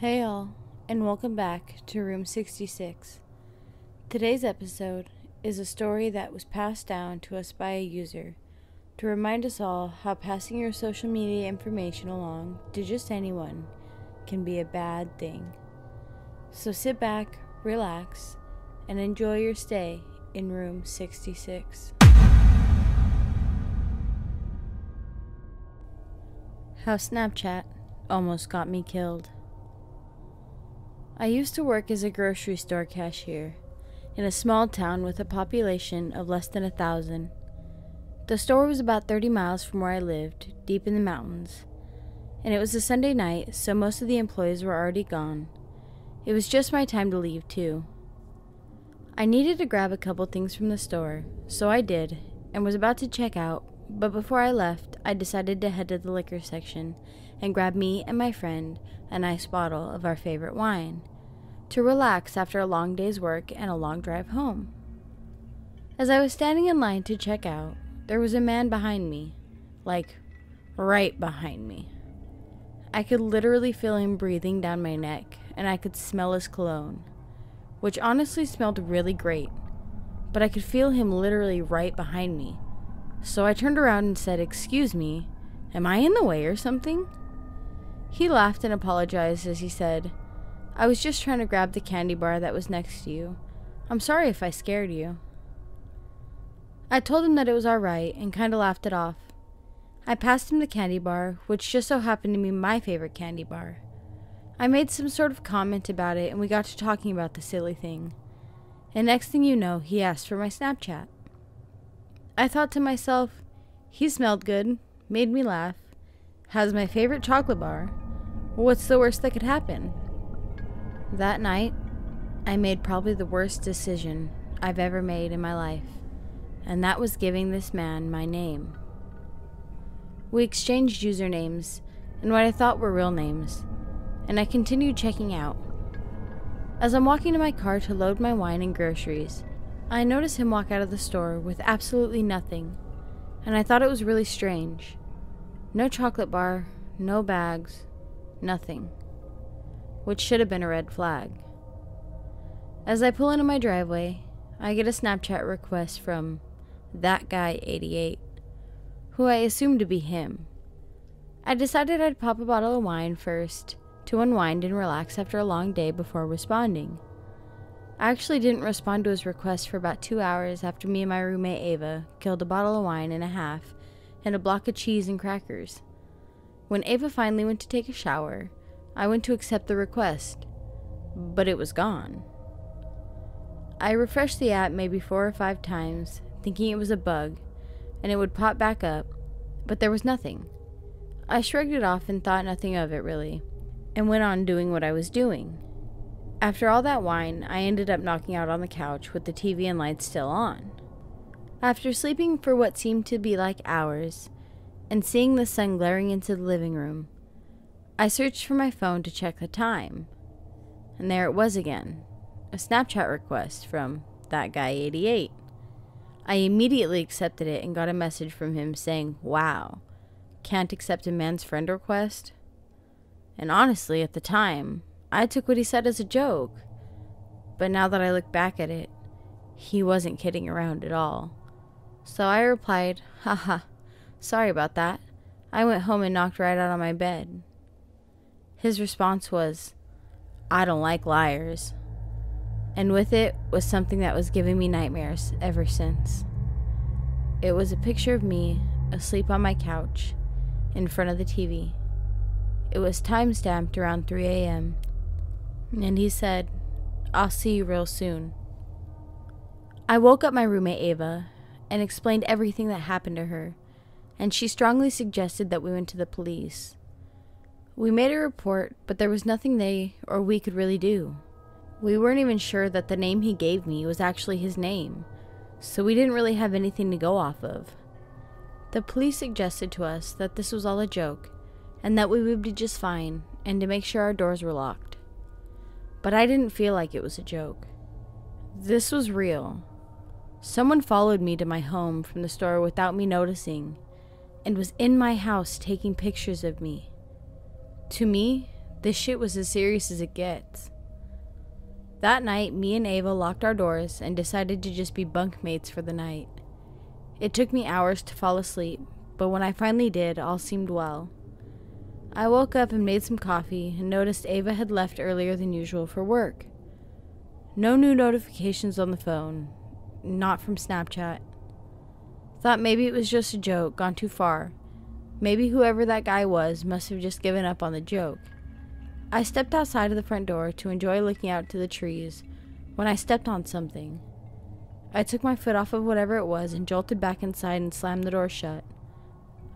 Hey all, and welcome back to Room 66. Today's episode is a story that was passed down to us by a user to remind us all how passing your social media information along to just anyone can be a bad thing. So sit back, relax, and enjoy your stay in Room 66. How Snapchat almost got me killed. I used to work as a grocery store cashier in a small town with a population of less than 1,000. The store was about 30 miles from where I lived, deep in the mountains, and it was a Sunday night, so most of the employees were already gone. It was just my time to leave, too. I needed to grab a couple things from the store, so I did, and was about to check out, but before I left, I decided to head to the liquor section and grab me and my friend a nice bottle of our favorite wine to relax after a long day's work and a long drive home. As I was standing in line to check out, there was a man behind me, like right behind me. I could literally feel him breathing down my neck, and I could smell his cologne, which honestly smelled really great, but I could feel him literally right behind me. So I turned around and said, "Excuse me, am I in the way or something?" He laughed and apologized as he said, "I was just trying to grab the candy bar that was next to you. I'm sorry if I scared you." I told him that it was alright and kinda laughed it off. I passed him the candy bar, which just so happened to be my favorite candy bar. I made some sort of comment about it and we got to talking about the silly thing. And next thing you know, he asked for my Snapchat. I thought to myself, he smelled good, made me laugh, has my favorite chocolate bar. What's the worst that could happen? That night, I made probably the worst decision I've ever made in my life, and that was giving this man my name. We exchanged usernames and what I thought were real names, and I continued checking out. As I'm walking to my car to load my wine and groceries, I noticed him walk out of the store with absolutely nothing, and I thought it was really strange. No chocolate bar, no bags, nothing. Which should have been a red flag. As I pull into my driveway, I get a Snapchat request from that guy 88, who I assumed to be him. I decided I'd pop a bottle of wine first to unwind and relax after a long day before responding. I actually didn't respond to his request for about 2 hours after me and my roommate Ava killed a bottle of wine and a half and a block of cheese and crackers. When Ava finally went to take a shower, I went to accept the request, but it was gone. I refreshed the app maybe 4 or 5 times, thinking it was a bug, and it would pop back up, but there was nothing. I shrugged it off and thought nothing of it really, and went on doing what I was doing. After all that wine, I ended up knocking out on the couch with the TV and lights still on. After sleeping for what seemed to be like hours, and seeing the sun glaring into the living room, I searched for my phone to check the time, and there it was again, a Snapchat request from that guy 88. I immediately accepted it and got a message from him saying, "Wow, can't accept a man's friend request?" And honestly, at the time, I took what he said as a joke, but now that I look back at it, he wasn't kidding around at all. So I replied, "Haha, sorry about that. I went home and knocked right out on my bed." His response was, "I don't like liars." And with it was something that was giving me nightmares ever since. It was a picture of me asleep on my couch in front of the TV. It was time-stamped around 3 a.m. And he said, "I'll see you real soon." I woke up my roommate Ava and explained everything that happened to her, and she strongly suggested that we went to the police. We made a report, but there was nothing they or we could really do. We weren't even sure that the name he gave me was actually his name, so we didn't really have anything to go off of. The police suggested to us that this was all a joke, and that we would be just fine, and to make sure our doors were locked. But I didn't feel like it was a joke. This was real. Someone followed me to my home from the store without me noticing, and was in my house taking pictures of me. To me, This shit was as serious as it gets. That night, me and Ava locked our doors and decided to just be bunkmates for the night. It took me hours to fall asleep, but when I finally did, all seemed well. I woke up and made some coffee and noticed Ava had left earlier than usual for work. No new notifications on the phone, not from Snapchat. Thought maybe it was just a joke, gone too far. Maybe whoever that guy was must have just given up on the joke. I stepped outside of the front door to enjoy looking out to the trees when I stepped on something. I took my foot off of whatever it was and jolted back inside and slammed the door shut.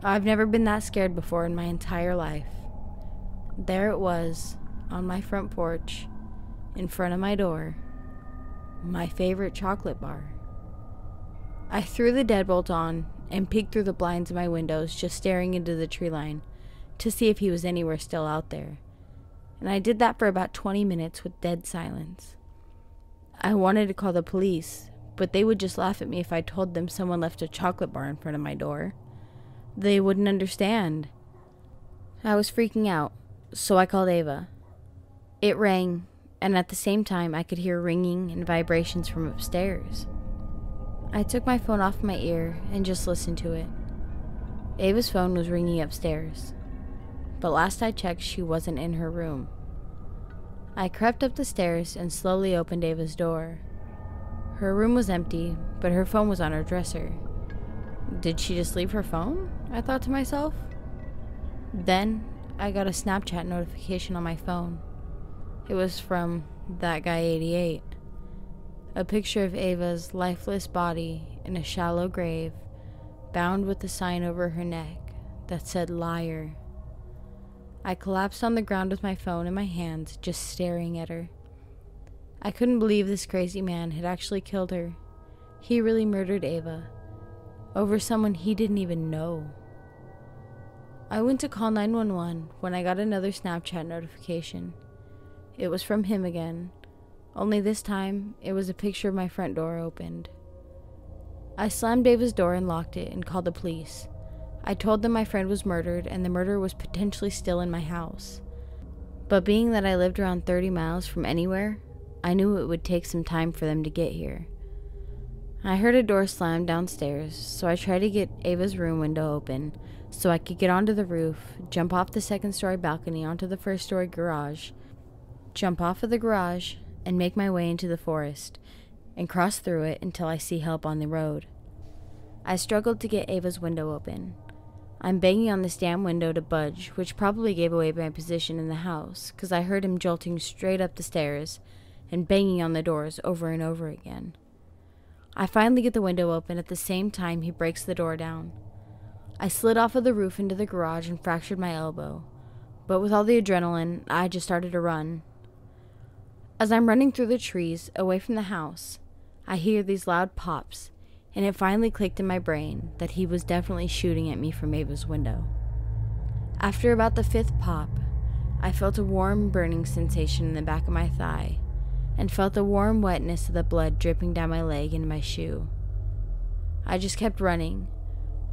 I've never been that scared before in my entire life. There it was, on my front porch, in front of my door, my favorite chocolate bar. I threw the deadbolt on and peeked through the blinds of my windows, just staring into the tree line to see if he was anywhere still out there. And I did that for about 20 minutes with dead silence. I wanted to call the police, but they would just laugh at me if I told them someone left a chocolate bar in front of my door. They wouldn't understand. I was freaking out, so I called Ava. It rang, and at the same time I could hear ringing and vibrations from upstairs. I took my phone off my ear and just listened to it. Ava's phone was ringing upstairs, but last I checked she wasn't in her room. I crept up the stairs and slowly opened Ava's door. Her room was empty, but her phone was on her dresser. Did she just leave her phone? I thought to myself. Then I got a Snapchat notification on my phone. It was from that guy 88. A picture of Ava's lifeless body in a shallow grave, bound with a sign over her neck that said liar. I collapsed on the ground with my phone in my hands, just staring at her. I couldn't believe this crazy man had actually killed her. He really murdered Ava, over someone he didn't even know. I went to call 911 when I got another Snapchat notification. It was from him again, only this time it was a picture of my front door opened. I slammed Ava's door and locked it and called the police. I told them my friend was murdered and the murderer was potentially still in my house. But being that I lived around 30 miles from anywhere, I knew it would take some time for them to get here. I heard a door slam downstairs, so I tried to get Ava's room window open so I could get onto the roof, jump off the second-story balcony onto the first-story garage, jump off of the garage, and make my way into the forest, and cross through it until I see help on the road. I struggled to get Ava's window open. I'm banging on this damn window to budge, which probably gave away my position in the house, because I heard him jolting straight up the stairs and banging on the doors over and over again. I finally get the window open at the same time he breaks the door down. I slid off of the roof into the garage and fractured my elbow, but with all the adrenaline, I just started to run. As I'm running through the trees, away from the house, I hear these loud pops, and it finally clicked in my brain that he was definitely shooting at me from Ava's window. After about the 5th pop, I felt a warm burning sensation in the back of my thigh, and felt the warm wetness of the blood dripping down my leg and my shoe. I just kept running.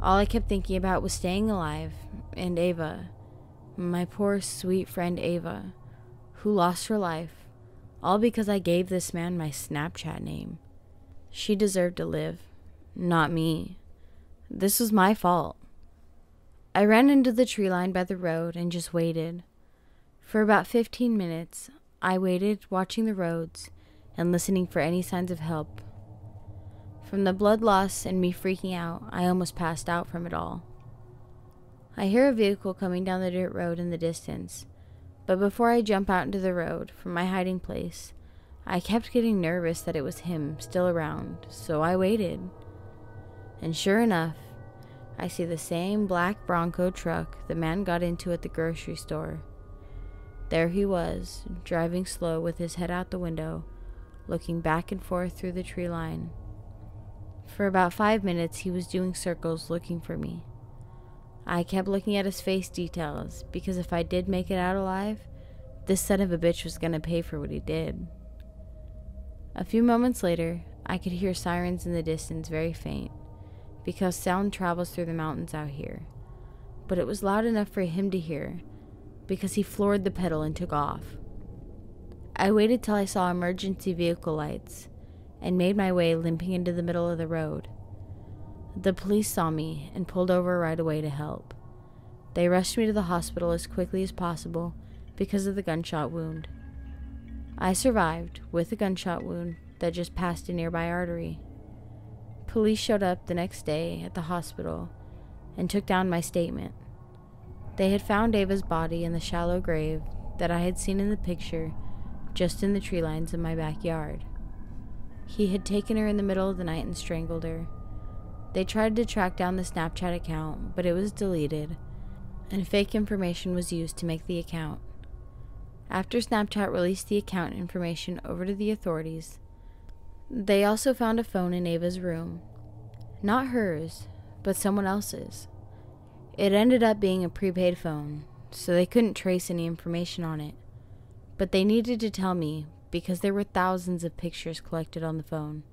All I kept thinking about was staying alive, and Ava, my poor sweet friend Ava, who lost her life, all because I gave this man my Snapchat name. She deserved to live, not me. This was my fault. I ran into the tree line by the road and just waited. For about 15 minutes, I waited, watching the roads and listening for any signs of help. From the blood loss and me freaking out, I almost passed out from it all. I hear a vehicle coming down the dirt road in the distance, but before I jump out into the road from my hiding place, I kept getting nervous that it was him still around, so I waited. And sure enough, I see the same black Bronco truck the man got into at the grocery store. There he was, driving slow with his head out the window, looking back and forth through the tree line. For about 5 minutes he was doing circles looking for me. I kept looking at his face details, because if I did make it out alive, this son of a bitch was gonna pay for what he did. A few moments later, I could hear sirens in the distance, very faint, because sound travels through the mountains out here. But it was loud enough for him to hear, because he floored the pedal and took off. I waited till I saw emergency vehicle lights and made my way limping into the middle of the road. The police saw me and pulled over right away to help. They rushed me to the hospital as quickly as possible because of the gunshot wound. I survived with a gunshot wound that just passed a nearby artery. Police showed up the next day at the hospital and took down my statement. They had found Ava's body in the shallow grave that I had seen in the picture just in the tree lines in my backyard. He had taken her in the middle of the night and strangled her. They tried to track down the Snapchat account, but it was deleted, and fake information was used to make the account. After Snapchat released the account information over to the authorities, they also found a phone in Ava's room. Not hers, but someone else's. It ended up being a prepaid phone, so they couldn't trace any information on it. But they needed to tell me because there were thousands of pictures collected on the phone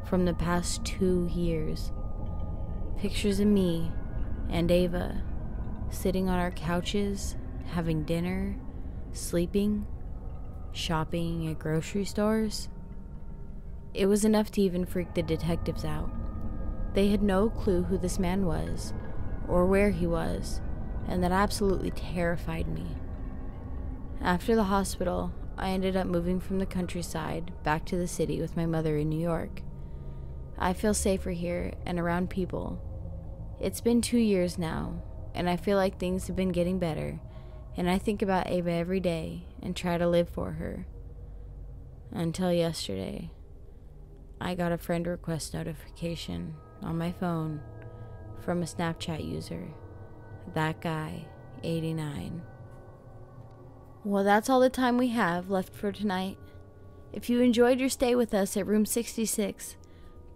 from the past 2 years. Pictures of me and Ava sitting on our couches, having dinner, sleeping, shopping at grocery stores. It was enough to even freak the detectives out. They had no clue who this man was or where he was, and that absolutely terrified me. After the hospital, I ended up moving from the countryside back to the city with my mother in New York. I feel safer here and around people. It's been 2 years now, and I feel like things have been getting better, and I think about Ava every day and try to live for her. Until yesterday, I got a friend request notification on my phone from a Snapchat user. That guy, 89. Well, that's all the time we have left for tonight. If you enjoyed your stay with us at room 66,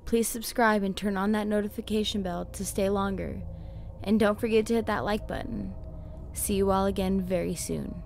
please subscribe and turn on that notification bell to stay longer. And don't forget to hit that like button. See you all again very soon.